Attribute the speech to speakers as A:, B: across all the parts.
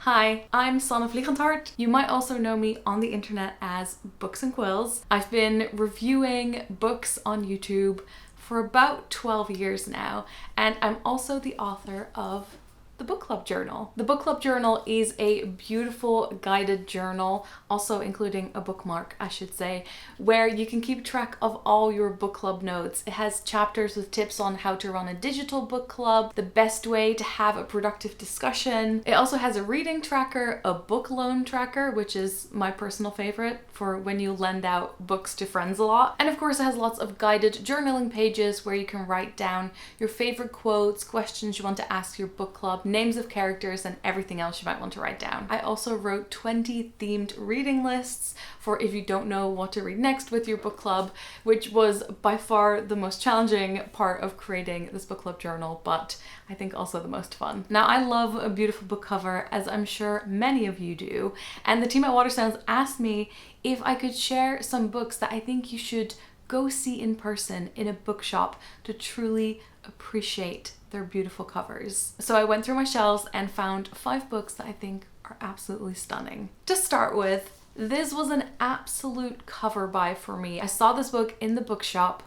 A: Hi, I'm Sanne Vliegenthart. You might also know me on the internet as Books and Quills. I've been reviewing books on YouTube for about 12 years now, and I'm also the author of the Book Club Journal. The Book Club Journal is a beautiful guided journal, also including a bookmark, I should say, where you can keep track of all your book club notes. It has chapters with tips on how to run a digital book club, the best way to have a productive discussion. It also has a reading tracker, a book loan tracker, which is my personal favorite for when you lend out books to friends a lot. And of course, it has lots of guided journaling pages where you can write down your favorite quotes, questions you want to ask your book club, names of characters, and everything else you might want to write down. I also wrote 20 themed reading lists for if you don't know what to read next with your book club, which was by far the most challenging part of creating this book club journal, but I think also the most fun. Now, I love a beautiful book cover, as I'm sure many of you do, and the team at Waterstones asked me if I could share some books that I think you should go see in person in a bookshop to truly appreciate their beautiful covers. So I went through my shelves and found 5 books that I think are absolutely stunning. To start with, this was an absolute cover buy for me. I saw this book in the bookshop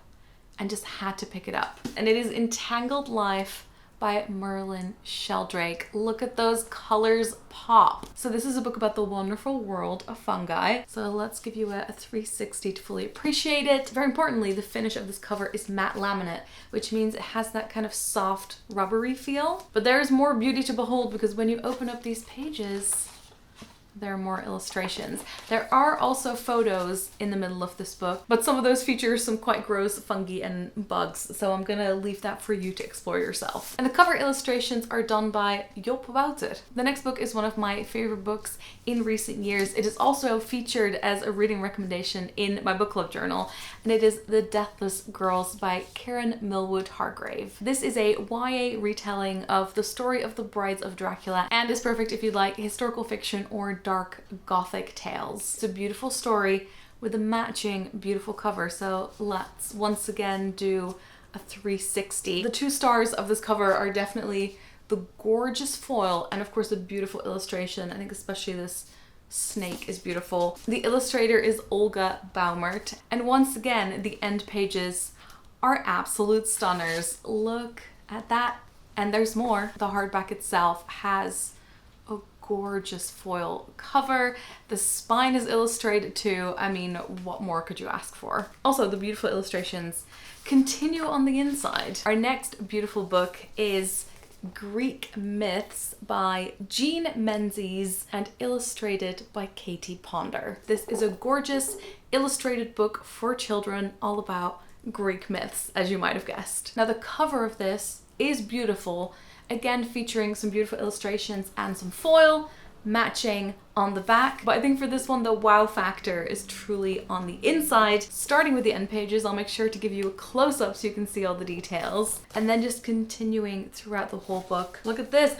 A: and just had to pick it up. And it is Entangled Life by Merlin Sheldrake. Look at those colors pop. So this is a book about the wonderful world of fungi. So let's give you a 360 to fully appreciate it. Very importantly, the finish of this cover is matte laminate, which means it has that kind of soft rubbery feel. But there's more beauty to behold because when you open up these pages, there are more illustrations. There are also photos in the middle of this book, but some of those feature some quite gross fungi and bugs, so I'm gonna leave that for you to explore yourself. And the cover illustrations are done by Job Wouter. The next book is one of my favorite books in recent years. It is also featured as a reading recommendation in my book club journal, and it is The Deathless Girls by Karen Millwood Hargrave. This is a YA retelling of the story of the brides of Dracula, and is perfect if you like historical fiction or dark gothic tales. It's a beautiful story with a matching beautiful cover, so let's once again do a 360. The 2 stars of this cover are definitely the gorgeous foil and of course the beautiful illustration. I think especially this snake is beautiful. The illustrator is Olga Baumert, and once again the end pages are absolute stunners. Look at that, and there's more. The hardback itself has a gorgeous foil cover. The spine is illustrated too. I mean, what more could you ask for? Also, the beautiful illustrations continue on the inside. Our next beautiful book is Greek Myths by Jean Menzies and illustrated by Katie Ponder. This is a gorgeous illustrated book for children all about Greek myths, as you might have guessed. Now, the cover of this is beautiful, again featuring some beautiful illustrations and some foil matching on the back. But I think for this one, the wow factor is truly on the inside. Starting with the end pages, I'll make sure to give you a close-up so you can see all the details. And then just continuing throughout the whole book. Look at this.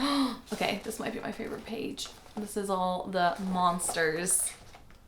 A: Okay, this might be my favorite page. This is all the monsters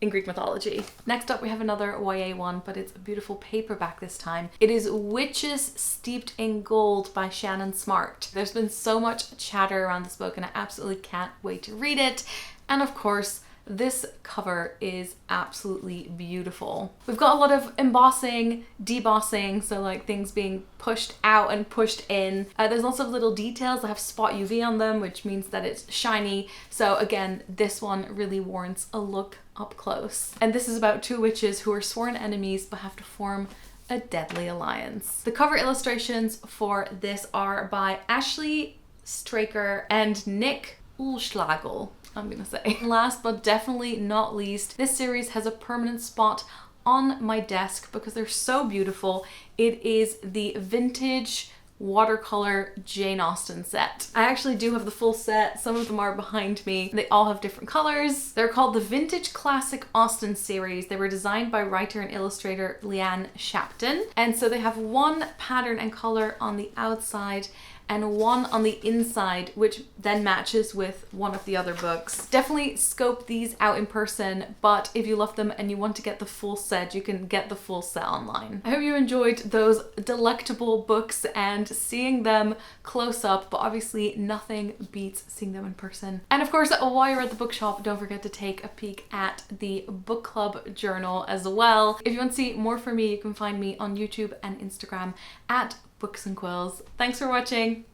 A: in Greek mythology. Next up, we have another YA one, but it's a beautiful paperback this time. It is Witches Steeped in Gold by Shannon Smart. There's been so much chatter around this book and I absolutely can't wait to read it. And of course, this cover is absolutely beautiful. We've got a lot of embossing, debossing, so like things being pushed out and pushed in. There's lots of little details that have spot UV on them, which means that it's shiny. So again, this one really warrants a look up close. And this is about 2 witches who are sworn enemies but have to form a deadly alliance. The cover illustrations for this are by Ashley Straker and Nick Ulschlagel, I'm gonna say. Last but definitely not least, this series has a permanent spot on my desk because they're so beautiful. It is the vintage watercolor Jane Austen set. I actually do have the full set. Some of them are behind me. They all have different colors. They're called the Vintage Classic Austen series. They were designed by writer and illustrator Leanne Shapton. And so they have one pattern and color on the outside and one on the inside, which then matches with one of the other books. Definitely scope these out in person, but if you love them and you want to get the full set, you can get the full set online. I hope you enjoyed those delectable books and seeing them close up, but obviously nothing beats seeing them in person. And of course, while you're at the bookshop, don't forget to take a peek at the book club journal as well. If you want to see more from me, you can find me on YouTube and Instagram at Books and Quills. Thanks for watching.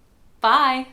A: Bye!